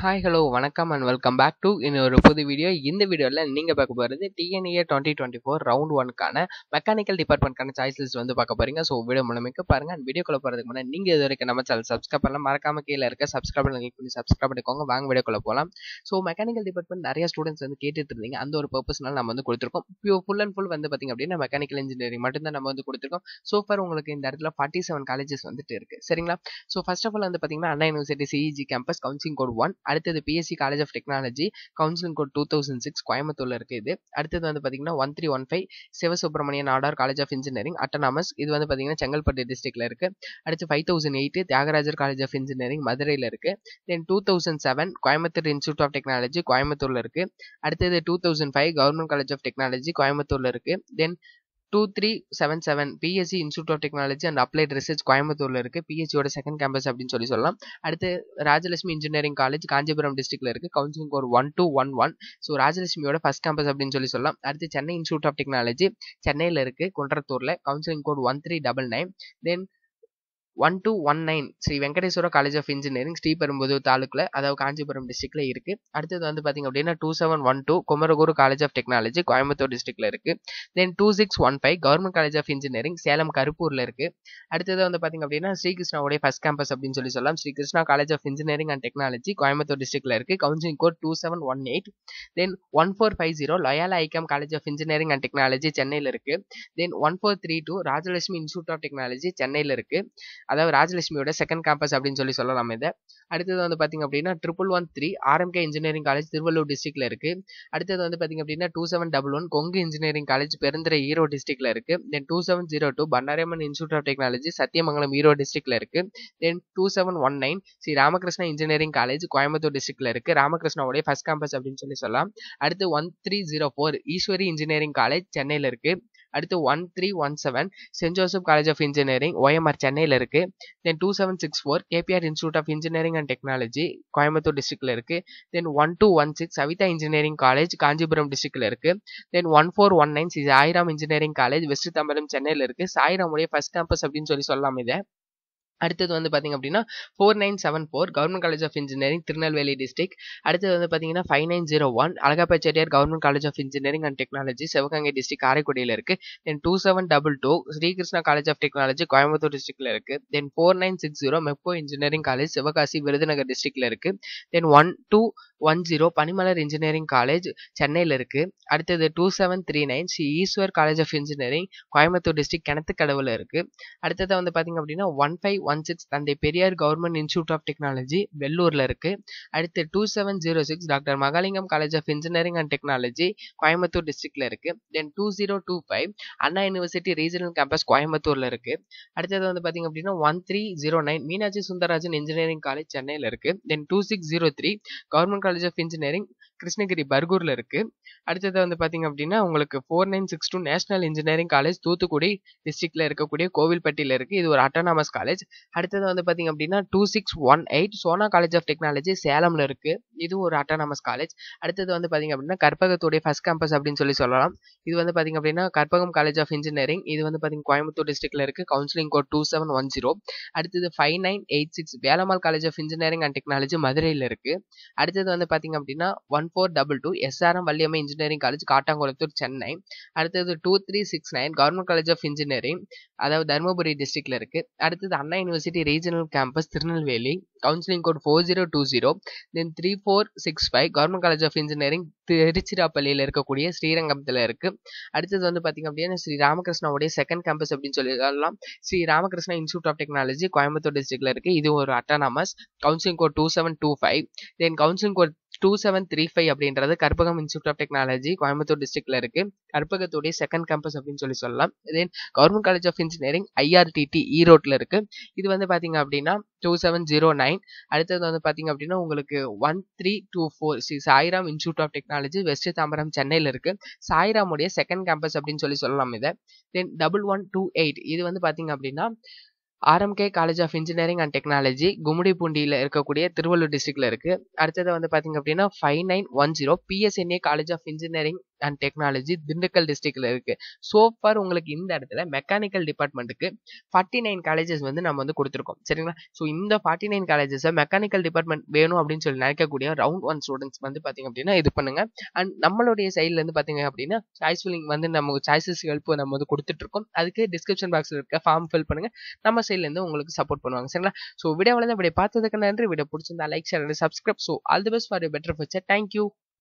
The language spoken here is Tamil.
ஹாய் ஹலோ வணக்கம் அண்ட் வெல்கம் பேக் டு இன்னொரு புது வீடியோ. இந்த வீடியோவில் நீங்கள் பார்க்க போகிறது டிஎன்ஏ 2024 ரவுண்ட் 1க்கான மெக்கானிக்கல் டிபார்ட்மெண்ட்கான சாய்ஸ் லிஸ்ட் வந்து பார்க்க போறீங்க. ஸோ வீடியோ மூலமிக்க பாருங்க. அண்ட் வீடியோக்குள்ள போகிறதுக்கு முன்னாடி நீங்கள் இது வரைக்கும் நம்ம சேனல் சப்ஸ்கிரைப் பண்ணலாம், மறக்காம கீழே இருக்க சப்ஸ்கிரைப் பண்ணி சப்ஸ்கிரைப் பண்ணிக்கோங்க. வாங்க வீடியோக்குள்ள போகலாம். ஸோ மெக்கானிக்கல் டிபார்ட்மெண்ட் நிறைய ஸ்டூடெண்ட்ஸ் வந்து கேட்டுட்டு இருந்தீங்க. அந்த ஒரு பர்பஸ்னால நம்ம வந்து கொடுத்துருக்கோம். ஃபுல் அண்ட் ஃபுல் வந்து பார்த்தீங்க அப்படின்னா மெக்கானிக்கல் இன்ஜினியரிங் மட்டும்தான் நம்ம வந்து கொடுத்துருக்கோம். ஸோ ஃபார் உங்களுக்கு இந்த இடத்துல 47 காலேஜஸ் வந்துட்டு இருக்கு. சரிங்களா? ஸோ ஃபர்ஸ்ட் ஆஃப் ஆல் வந்து பார்த்தீங்கன்னா Anna university CEG campus counselling code 1, அடுத்தது PSG college of technology counselling code 2006 கோயம்புத்தூர்ல இருக்கு. இது அடுத்தது வந்து பாத்தீங்கன்னா 1315 Sivasubramaniya Nadar college of engineering autonomous, இது வந்து பாத்தீங்கன்னா செங்கல்பட்டு டிஸ்ட்ரிக்ட்ல இருக்கு. அடுத்து 5008 தியாகராஜர் காலேஜ் ஆஃப் இன்ஜினியரிங் மதுரையில இருக்கு. தென் 2007 கோயம்புத்தூர் இன்ஸ்டியூட் ஆஃப் டெக்னாலஜி கோயம்புத்தூர்ல இருக்கு. அடுத்தது 2005 கவர்மெண்ட் காலேஜ் ஆஃப் டெக்னாலஜி கோயம்புத்தூர்ல இருக்கு. Then 2377 PSG institute of technology and applied research கோயம்புத்தூர்ல இருக்கு. பிஎஸ்சியோட செகண்ட் கேம்பஸ் அப்படின்னு சொல்லலாம். அடுத்து ராஜலட்சுமி இன்ஜினியரிங் காலேஜ் காஞ்சிபுரம் டிஸ்ட்ரிக்ட்ல இருக்கு. Counselling code 1211. ஸோ ராஜலட்சுமியோட ஃபர்ஸ்ட் கேம்பஸ் அப்படின்னு சொல்லலாம். அடுத்து சென்னை இன்ஸ்டியூட் ஆஃப் டெக்னாலஜி சென்னையில இருக்கு குன்றத்தூர்ல. Counselling code 1399. Then 1219 Sri Venkateswara college of engineering Sriperumbudur தாலுக்குல, அதாவது காஞ்சிபுரம் டிஸ்ட்ரிக்ட்ல இருக்கு. அடுத்தது வந்து பாத்தீங்க அப்படின்னா 2712 Kumaraguru college of technology Coimbatore டிஸ்ட்ரிக்ட்ல இருக்கு. Then 2615 government college of engineering Salem கருப்பூர்ல இருக்கு. அடுத்தது வந்து பாத்தீங்க அப்படின்னா ஸ்ரீகிருஷ்ணாவுடைய ஃபர்ஸ்ட் கேம்பஸ் அப்படின்னு சொல்லலாம். Sri Krishna college of engineering and technology Coimbatore டிஸ்ட்ரிக்ட்ல இருக்கு. Counselling code 2718. Then 1450 Loyola ICAM college of engineering and technology சென்னையில இருக்கு. Then 1432 Rajalakshmi institute of technology சென்னையில இருக்கு, அதாவது ராஜலட்சுமியோட செகண்ட் கேம்பஸ் அப்படின்னு சொல்லலாம். இதை அடுத்தது வந்து பாத்தீங்க அப்படின்னா 1113 ஆர்எம்கே இன்ஜினியரிங் காலேஜ் திருவள்ளூர் டிஸ்ட்ரிக்ட்ல இருக்கு. அடுத்தது வந்து பாத்தீங்க அப்படின்னா 2711 கொங்கு இன்ஜினியரிங் காலேஜ் பெருந்துறை ஈரோடு டிஸ்ட்ரிக்ட்ல இருக்கு. Then 2702 Bannariamman institute of technology Sathyamangalam Erode டிஸ்ட்ரிக்ட்ல இருக்கு. Then 2719 Sri Ramakrishna engineering college Coimbatore டிஸ்ட்ரிக்ட்ல இருக்கு, ராமகிருஷ்ணாவுடைய ஃபர்ஸ்ட் கேம்பஸ் அப்படின்னு சொல்லலாம். அடுத்து 1304 ஈஸ்வரி இன்ஜினியரிங் காலேஜ் சென்னையில இருக்கு. அடுத்து 1317 Saint Joseph college of engineering OMR சென்னையில இருக்கு. Then 2764 KPR institute of engineering and technology Coimbatore டிஸ்ட்ரிக்ட்ல இருக்கு. Then 1216 Saveetha engineering college Kanchipuram டிஸ்ட்ரிக்ட்ல இருக்கு. Then 1419 Sri Sairam engineering college west Tambaram சென்னையில இருக்கு. சாய்ராமுடைய ஃபர்ஸ்ட் கேம்பஸ் அப்படின்னு சொல்லலாம் இதை. அடுத்தது வந்து பாத்தீங்க அப்படின்னா 4974 government college of engineering Tirunelveli district. அடுத்தது வந்து பாத்தீங்கன்னா 5901 Alagappa Chettiar government college of engineering and technology Sivaganga district காரைக்குடியில இருக்கு. Then 2722 Srikrishna college of technology Coimbatore டிஸ்ட்ரிக்ட்ல இருக்கு. Then 4960 Mepco engineering college Sivakasi Virudhunagar டிஸ்ட்ரிக்ட்ல இருக்கு. தென் 1210 பனிமலர் இன்ஜினியரிங் காலேஜ் சென்னையில இருக்கு. அடுத்தது 2739 Sri Eswar college of engineering Coimbatore district கிணத்துக்கடவுல இருக்கு. அடுத்தது வந்து பாத்தீங்க அப்படின்னா 1516 Thanthai Periyar government institute of technology வெள்ளூர்ல இருக்கு. அடுத்து 2706 doctor Mahalingam college of engineering and technology Coimbatore டிஸ்ட்ரிக்ட்ல இருக்கு. Then 2025 Anna university regional campus கோயம்புத்தூர்ல இருக்கு. அடுத்தது வந்து பாத்தீங்க அப்படின்னா 1309 மீனாட்சி சுந்தரராஜன் இன்ஜினியரிங் காலேஜ் சென்னையில இருக்கு. Then 2603 government college of engineering Krishnagiri பர்கூர்ல இருக்கு. அடுத்தது வந்து பாத்தீங்க அப்படின்னா உங்களுக்கு 4962 நேஷனல் இன்ஜினியரிங் காலேஜ் தூத்துக்குடி டிஸ்ட்ரிக்ட்ல இருக்கக்கூடிய கோவில்பட்டியில இருக்கு. இது ஒரு அட்டானமஸ் காலேஜ். அடுத்தது வந்து பாத்தீங்க அப்படின்னா 2618 சோனா காலேஜ் ஆஃப் டெக்னாலஜி சேலம்ல இருக்கு. இது ஒரு அட்டானமஸ் காலேஜ். அடுத்தது வந்து பாத்தீங்க அப்படின்னா கற்பகத்துடைய ஃபர்ஸ்ட் கேம்பஸ் அப்படின்னு சொல்லலாம். இது வந்து பாத்தீங்க அப்படின்னா கற்பகம் காலேஜ் ஆஃப் இன்ஜினியரிங், இது வந்து பாத்தீங்க கோயம்புத்தூர் டிஸ்ட்ரிக்ட்ல இருக்கு. Counselling code 2710. அடுத்தது 5986 Velammal college of engineering and technology மதுரையில இருக்கு. அடுத்தது வந்து பாத்தீங்க அப்படின்னா 1422 SRM Valliammai engineering college Kattankulathur Chennai. அடுத்தது 2369 கவர்மெண்ட் காலேஜ் ஆஃப் இன்ஜினியரிங், அதாவது தருமபுரி டிஸ்ட்ரிக்ட்ல இருக்கு. அடுத்தது Anna university regional campus Tirunelveli, counselling code 4020. Then 3465 government college of engineering திருச்சிராப்பள்ளியில இருக்கக்கூடிய ஸ்ரீரங்கத்துல இருக்கு. அடுத்தது வந்து பாத்தீங்க அப்படின்னா ஸ்ரீ ராமகிருஷ்ணாவுடைய செகண்ட் கேம்பஸ் அப்படின்னு சொல்லலாம். Sri Ramakrishna institute of technology Coimbatore டிஸ்ட்ரிக்ட்ல இருக்கு. இது ஒரு autonomous. Counselling code 2725. Then counselling code 2735 அப்படின்றது Karpagam institute of technology Coimbatore டிஸ்ட்ரிக்ட்ல இருக்கு. கற்பகத்துடைய செகண்ட் கேம்பஸ் அப்படின்னு சொல்லலாம். Then government college of engineering IRTT ஈரோட்ல இருக்கு. இது வந்து பாத்தீங்க அப்படின்னா 2709. அடுத்தது வந்து பாத்தீங்க அப்படின்னா உங்களுக்கு 1324 Sri Sairam institute of technology west Tambaram சென்னையில இருக்கு. சாய்ராமுடைய செகண்ட் கேம்பஸ் அப்படின்னு சொல்லலாம் இதை. தென் 1128 இது வந்து பாத்தீங்க அப்படின்னா RMK college of engineering and technology கும்மிடிப்பூண்டியில இருக்கக்கூடிய திருவள்ளூர் டிஸ்ட்ரிக்ட்ல இருக்கு. அடுத்தது வந்து பாத்தீங்க அப்படின்னா 5910 PSNA college of engineering and technology Dindigul டிஸ்ட்ரிக்ட்ல இருக்கு. சோ ஃபார் உங்களுக்கு இந்த இடத்துல மெக்கானிக்கல் டிபார்ட்மெண்ட்டுக்கு 49 காலேஜஸ் வந்து நம்ம வந்து கொடுத்துருக்கோம். சரிங்களா? ஸோ இந்த 49 காலேஜஸை மெக்கானிக்கல் டிபார்ட்மெண்ட் வேணும் அப்படின்னு சொல்லி நினைக்கக்கூடிய ரவுண்ட் 1 ஸ்டூடெண்ட்ஸ் வந்து பாத்தீங்க அப்படின்னா இது பண்ணுங்க. அண்ட் நம்மளுடைய சைட்ல இருந்து பாத்தீங்க அப்படின்னா சாய்ஸ் ஃபில்லிங் வந்து நம்ம சாய்ஸஸ் ஹெல்ப் நம்ம வந்து கொடுத்துட்டு இருக்கோம். அதுக்கு டிஸ்கிரிப்ஷன் பாக்ஸ்ல இருக்க ஃபார்ம் ஃபில் பண்ணுங்க. நம்ம சைட்ல இருந்து உங்களுக்கு சப்போர்ட் பண்ணுவாங்க. சரிங்களா? ஸோ வீடியோவில் தான் இப்படி பார்த்ததுக்கு நன்றி. வீடியோ பிடிச்சிருந்தா like share and subscribe. So all the best for you better future. Thank you.